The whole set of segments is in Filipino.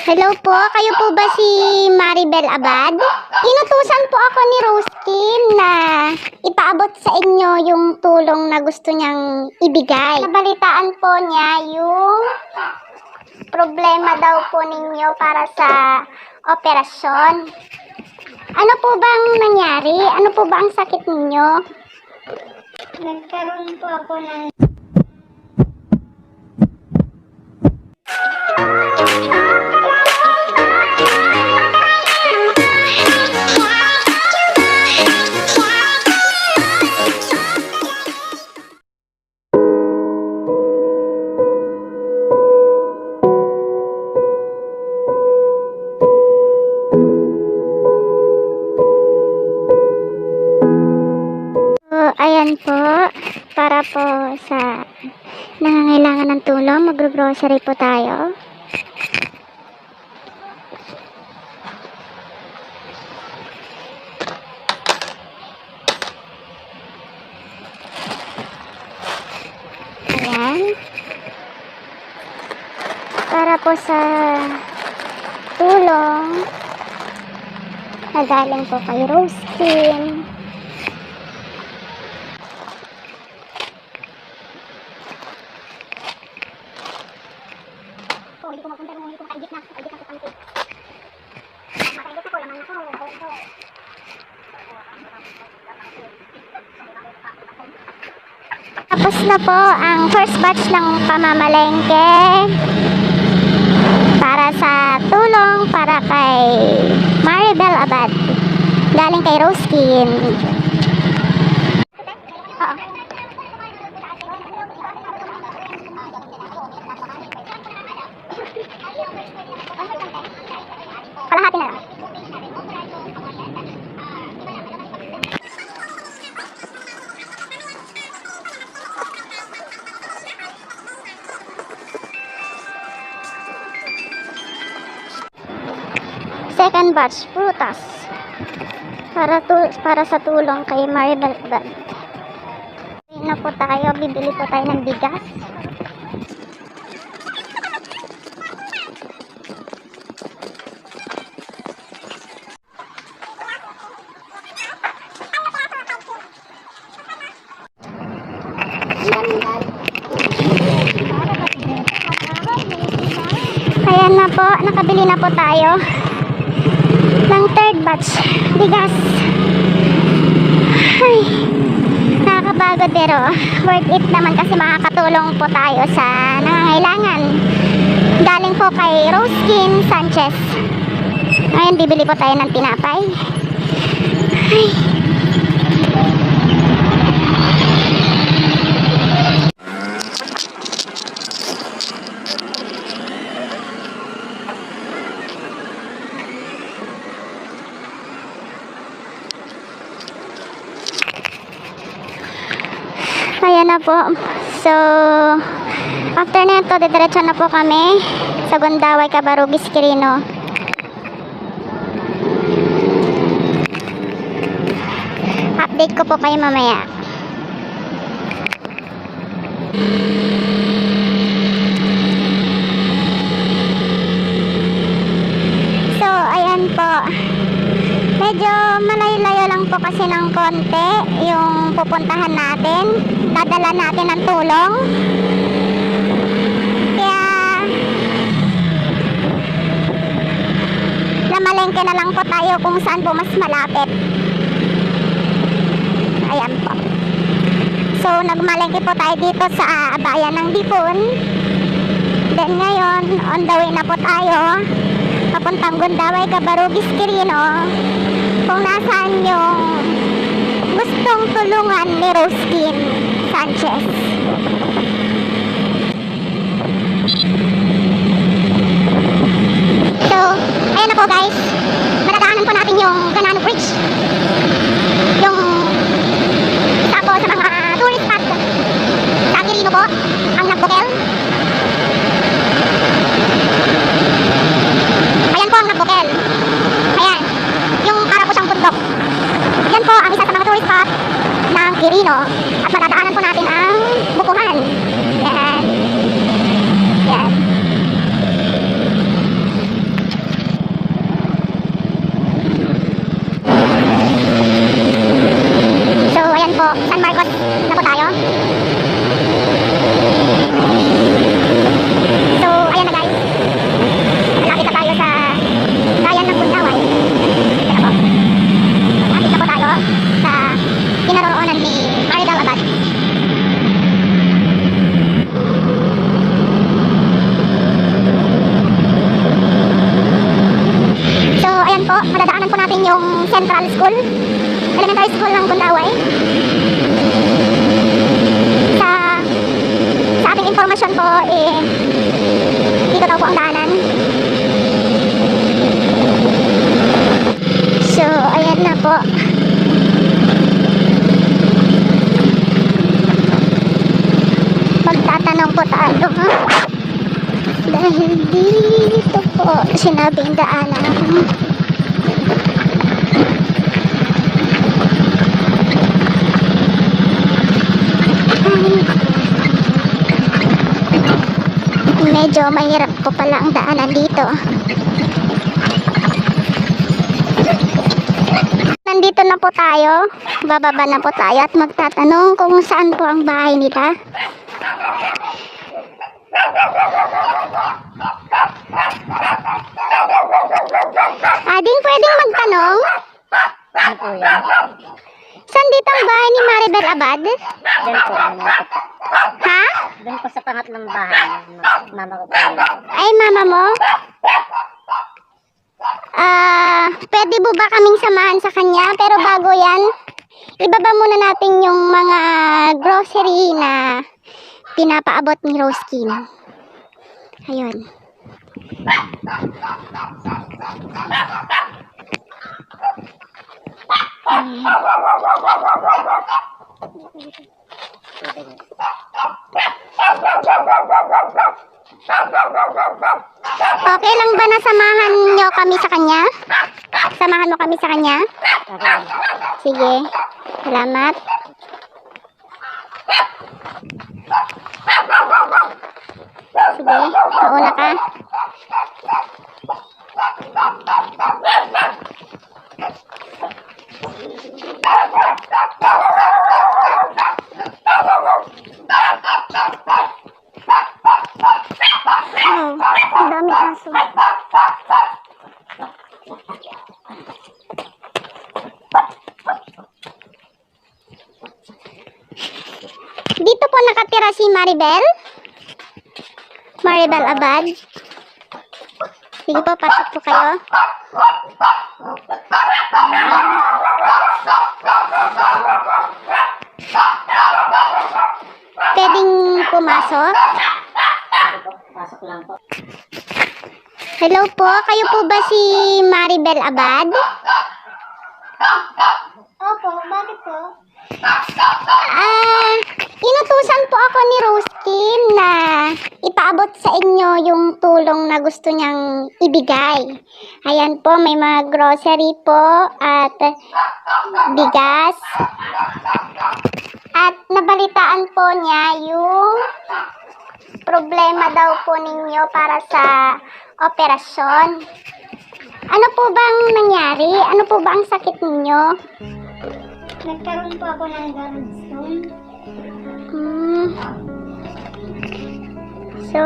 Hello po, kayo po ba si Maribel Abad? Inutusan po ako ni Roskin na ipaabot sa inyo yung tulong na gusto niyang ibigay. Nabalitaan po niya yung problema daw po ninyo para sa operasyon. Ano po bang nangyari? Ano po ba ang sakit ninyo? Nagkaroon po ako ng ayan po, para po sa nangangailangan ng tulong, mag-grocery po tayo. Ayan. Para po sa tulong na galing po kay Roskin. Hindi ko mapunta kung hindi ko makaigit na. Makaigit na sa pangkit. Makaigit ako, laman ako. Tapos na po ang first batch ng pamamalengke para sa tulong para kay Maribel Abad. Galing kay Roskin. Kalahati na lang. Second batch, prutas. Para sa tulong kay Maribel Abad. Na po tayo, bibili po tayo ng bigas. Ayan na po, nakabili na po tayo ng third batch bigas. Ay, nakakapagod pero worth it naman kasi makakatulong po tayo sa nangangailangan. Galing po kay Roskin Sanchez. Ngayon bibili po tayo ng tinapay. Ay. Ayan na po. So, after na ito, didiretso na po kami sa Gundaway, Cabarugis, Quirino. Update ko po kayo mamaya. So, ayan po. Medyo malayo-layo lang po kasi ng konti yung pupuntahan natin. Dadala natin ng tulong. Kaya namalengke na lang po tayo kung saan po mas malapit. Ayan po. So nagmalengke po tayo dito sa bayan ng Dipon. Then ngayon on the way na po tayo papuntang Gundaway, Cabarugis, Quirino. Kung nasaan yung gustong tulungan ni Roskin Sanchez. So, ayan na po guys. Madadaanan po natin yung Ganano Bridge. Yung isa po sa mga tourist spot sa Quirino po, ang Nagbukel. Ayan po ang Nagbukel. Ayan, yung para po siyang bundok. Yan po ang isa sa mga tourist spot ng Quirino. At madadaanan po natin ang Bukuhan. Yan. Yan. dito daw po ang daanan. So, ayan na po. Magtatanong po tayo, ha? Dahil dito po sinabing daanan. Medyo mahirap po pala ang daanan dito. Nandito na po tayo. Bababa na po tayo at magtatanong kung saan po ang bahay nila. Ading, pwedeng magtanong? Ano po yan? Saan dito ang bahay ni Maribel Abad? Doon po, ano po. Ha? Doon po sa pangatlong bahay. Mama ko po yun. Ay, mama mo? Pwede po ba kaming samahan sa kanya? Pero bago yan, ibaba muna natin yung mga grocery na pinapaabot ni Rose Kim. Ayun. Okay lang ba na samahan nyo kami sa kanya? Samahan mo kami sa kanya? Sige. Salamat. Sige, mauna ka. Oh, ang dami aso. Dito po nakatira si Maribel. Maribel Abad. Sige po, pasok po kayo. Pwedeng pumasok? Pasok lang po. Hello po, kayo po ba si Maribel Abad? Opo, bakit po? Inutusan po ako ni Rose Kim na ipaabot sa inyo yung tulong na gusto niyang ibigay. Ayan po, may mga grocery po at bigas. At nabalitaan po niya yung problema daw po ninyo para sa operasyon. Ano po bang nangyari? Ano po ba ang sakit ninyo? Nagkaroon po ako ng gallstone. So,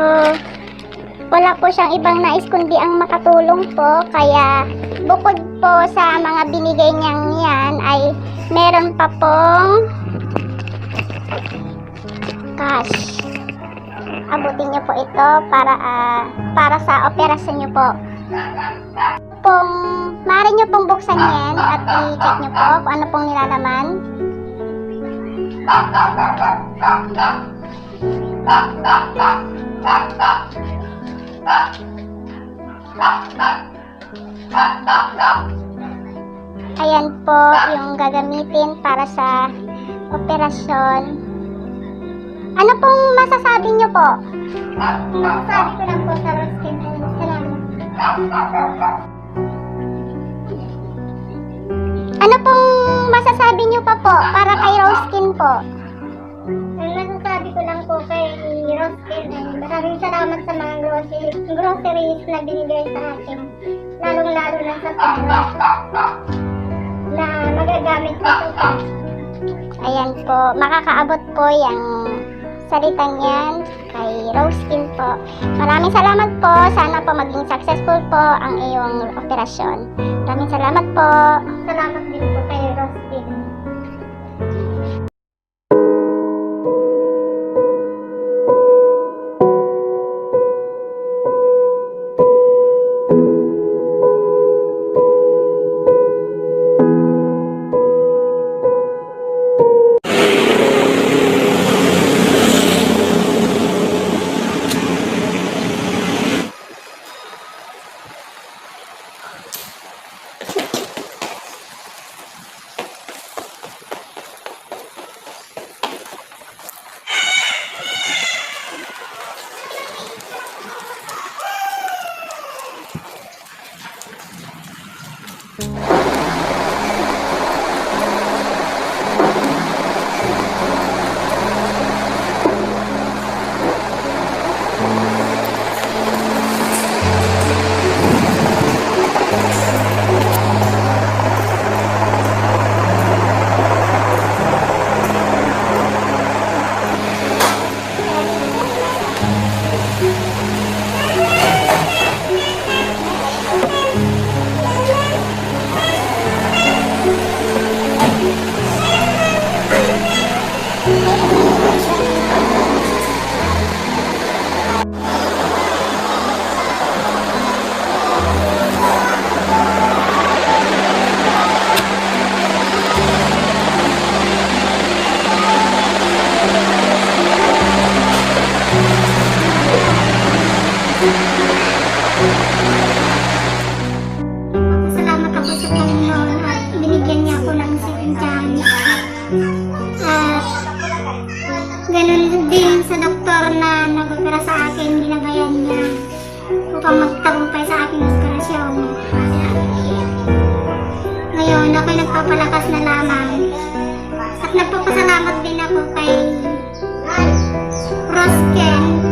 wala po siyang ibang nais kundi ang makatulong po. Kaya, bukod po sa mga binigay niyang yan, ay meron pa pong cash. Abutin niyo po ito para sa operasyon niyo po. Maaari niyo pong buksan yan at i-check niyo po kung ano pong nilalaman. Ayan po yung gagamitin para sa operasyon. Ano pong masasabi niyo po? Masasabi ko lang po sa Rose Kim. Salamat. Ano pong masasabi niyo pa po para kay Rose Kim po? Ang masasabi ko lang po kay Rose Kim, maraming salamat sa mga groceries na binigay sa akin. Lalong-lalo na sa pera na magagamit ko sa Ayan po, makakaabot po yung salitang yan kay Rose Kim po. Maraming salamat po. Sana po maging successful po ang iyong operasyon. Maraming salamat po. Salamat din po kay Rose Kim. papalakas na lamang. At nagpapasalamat din ako kay Rosken